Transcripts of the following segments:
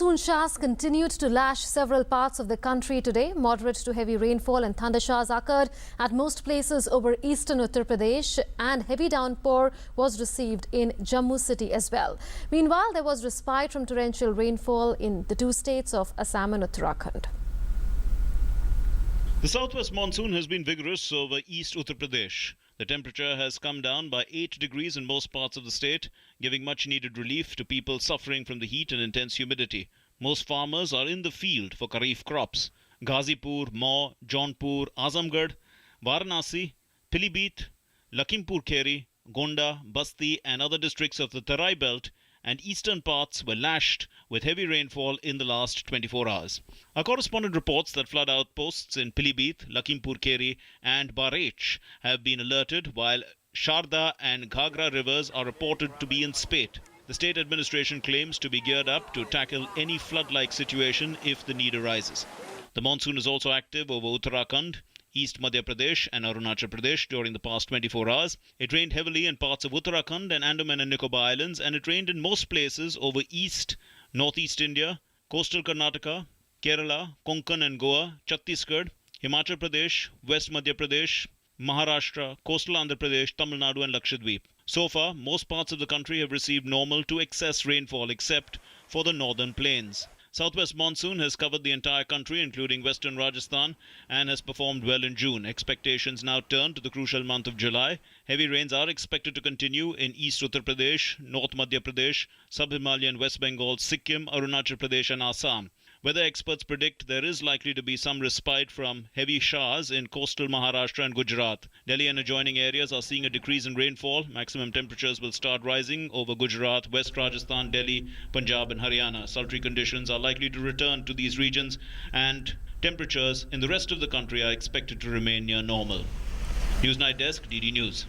Monsoon showers continued to lash several parts of the country today. Moderate to heavy rainfall and thunder showers occurred at most places over eastern Uttar Pradesh, and heavy downpour was received in Jammu city as well. Meanwhile, there was respite from torrential rainfall in the two states of Assam and Uttarakhand. The southwest monsoon has been vigorous over East Uttar Pradesh. The temperature has come down by 8 degrees in most parts of the state, giving much needed relief to people suffering from the heat and intense humidity. Most farmers are in the field for Kharif crops. Ghazipur, Mau, Jaunpur, Azamgarh, Varanasi, Pilibhit, Lakhimpur Kheri, Gonda, Basti and other districts of the Tarai belt and eastern parts were lashed with heavy rainfall in the last 24 hours. Our correspondent reports that flood outposts in Pilibhit, Lakhimpur Kheri and Barech have been alerted, while Sharda and Ghagra rivers are reported to be in spate. The state administration claims to be geared up to tackle any flood-like situation if the need arises. The monsoon is also active over Uttarakhand, East Madhya Pradesh and Arunachal Pradesh during the past 24 hours. It rained heavily in parts of Uttarakhand and Andaman and Nicobar Islands, and it rained in most places over East, Northeast India, coastal Karnataka, Kerala, Konkan and Goa, Chhattisgarh, Himachal Pradesh, West Madhya Pradesh, Maharashtra, coastal Andhra Pradesh, Tamil Nadu and Lakshadweep. So far, most parts of the country have received normal to excess rainfall except for the northern plains. Southwest monsoon has covered the entire country, including western Rajasthan, and has performed well in June. Expectations now turn to the crucial month of July. Heavy rains are expected to continue in East Uttar Pradesh, North Madhya Pradesh, Sub-Himalayan West Bengal, Sikkim, Arunachal Pradesh and Assam. Weather experts predict there is likely to be some respite from heavy showers in coastal Maharashtra and Gujarat. Delhi and adjoining areas are seeing a decrease in rainfall. Maximum temperatures will start rising over Gujarat, West Rajasthan, Delhi, Punjab and Haryana. Sultry conditions are likely to return to these regions, and temperatures in the rest of the country are expected to remain near normal. Newsnight Desk, DD News.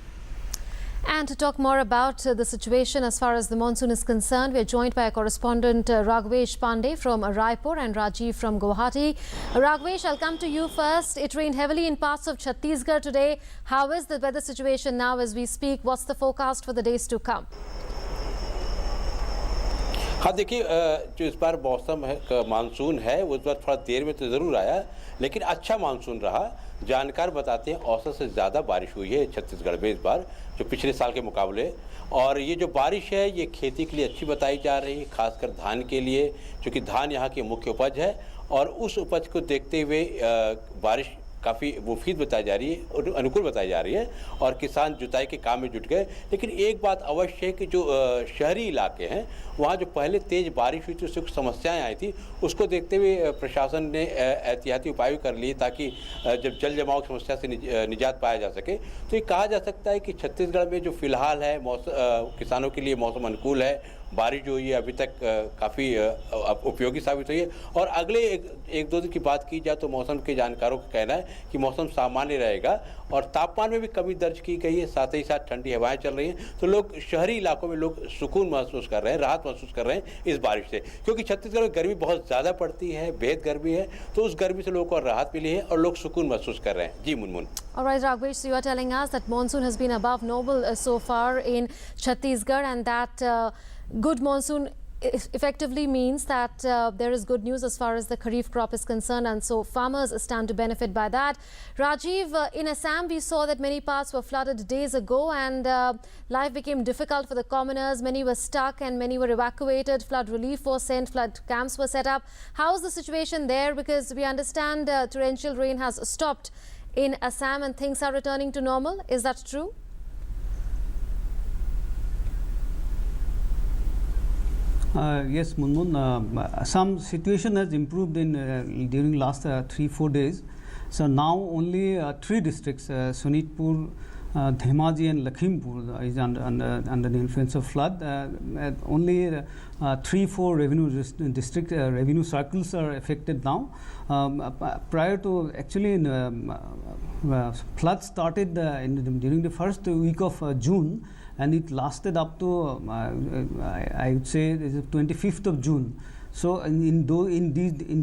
And to talk more about the situation as far as the monsoon is concerned, we are joined by our correspondent Raghvesh Pandey from Raipur and Rajiv from Guwahati. Raghvesh, I'll come to you first. It rained heavily in parts of Chhattisgarh today. How is the weather situation now as we speak? What's the forecast for the days to come? हाँ देखिए, जो इस बार मौसम है monsoon है वो इस बार थोड़ा देर में तो ज़रूर आया, लेकिन अच्छा मानसून रहा। जानकार बताते हैं औसत से ज़्यादा बारिश हुई है छत्तीसगढ़ में इस बार जो पिछले साल के मुकाबले, और ये जो बारिश है ये खेती के लिए अच्छी बताई जा रही है, खासकर धान के लिए, क्योंकि धान यहाँ की मुख्य उपज है और उस उपज को देखते हुए बारिश काफ़ी मुफीद बताई जा रही है और अनुकूल बताई जा रही है और किसान जुताई के काम में जुट गए। लेकिन एक बात अवश्य है कि जो शहरी इलाके हैं वहाँ जो पहले तेज़ बारिश हुई थी उससे कुछ समस्याएं आई थी, उसको देखते हुए प्रशासन ने एहतियाती उपाय भी कर लिए ताकि जब जल जमाव की समस्या से निजात पाया जा सके। तो ये कहा जा सकता है कि छत्तीसगढ़ में जो फिलहाल है किसानों के लिए मौसम अनुकूल है। बारिश जो हुई है अभी तक काफ़ी उपयोगी साबित हुई है और अगले एक दो दिन की बात की जाए तो मौसम के जानकारों का कहना है कि मौसम सामान्य रहेगा और तापमान में भी कमी दर्ज की गई है, साथ ही साथ ठंडी हवाएं चल रही हैं। तो लोग शहरी इलाकों में लोग सुकून महसूस कर रहे हैं, राहत महसूस कर रहे हैं इस बारिश से, क्योंकि छत्तीसगढ़ में गर्मी बहुत ज़्यादा पड़ती है, बेहद गर्मी है, तो उस गर्मी से लोगों को राहत मिली है और लोग सुकून महसूस कर रहे हैं। जी Munmun. All right, Raghvesh, so you are telling us that monsoon has been above normal so far in Chhattisgarh, and that good monsoon effectively means that there is good news as far as the Kharif crop is concerned, and so farmers stand to benefit by that. Rajiv, in Assam we saw that many parts were flooded days ago, and life became difficult for the commoners. Many were stuck and many were evacuated. Flood relief was sent, flood camps were set up. How is the situation there? Because we understand torrential rain has stopped in Assam and things are returning to normal. Is that true? Yes, Munmun, Assam situation has improved in during last 3-4 days. So now only 3 districts, Sonitpur, Dhemaji and Lakhimpur is under the influence of flood. Only 3-4 revenue circles are affected now. Prior to actually flood started during the first week of June, and it lasted up to I would say 25th of June. So in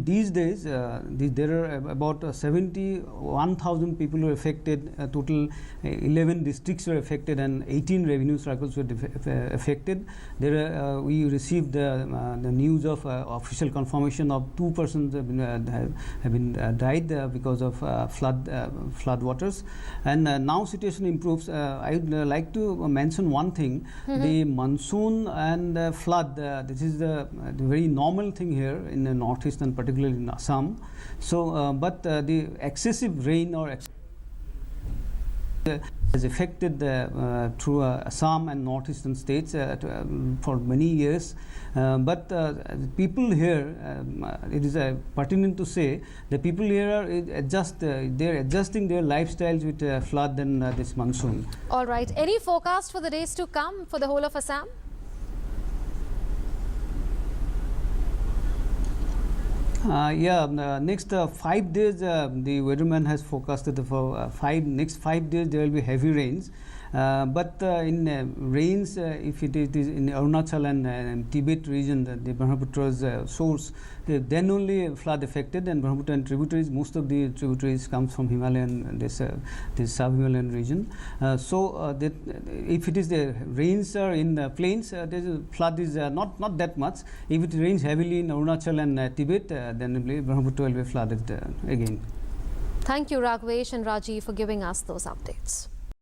these days, there are about 71,000 people were affected. Total 11 districts were affected, and 18 revenue circles were affected. We received the news of official confirmation of 2 persons have been died because of flood waters, and now situation improves. I would like to mention one thing: the monsoon and flood. This is the very normal thing here in the northeast and particularly in Assam. So, but the excessive rain or has affected through Assam and northeastern states for many years. But people here, it is pertinent to say, the people here are they're adjusting their lifestyles with flood and this monsoon. All right. Any forecast for the days to come for the whole of Assam? Next 5 days, the weatherman has forecasted for next 5 days there will be heavy rains. But in rains, if it is in Arunachal and Tibet region, the Brahmaputra's source, then only flood affected, and Brahmaputra and tributaries, most of the tributaries comes from Himalayan, this sub-Himalayan region. So that if it is the rains are in the plains, flood is not that much. If it rains heavily in Arunachal and Tibet, then Brahmaputra will be flooded again. Thank you, Raghvesh and Rajiv, for giving us those updates.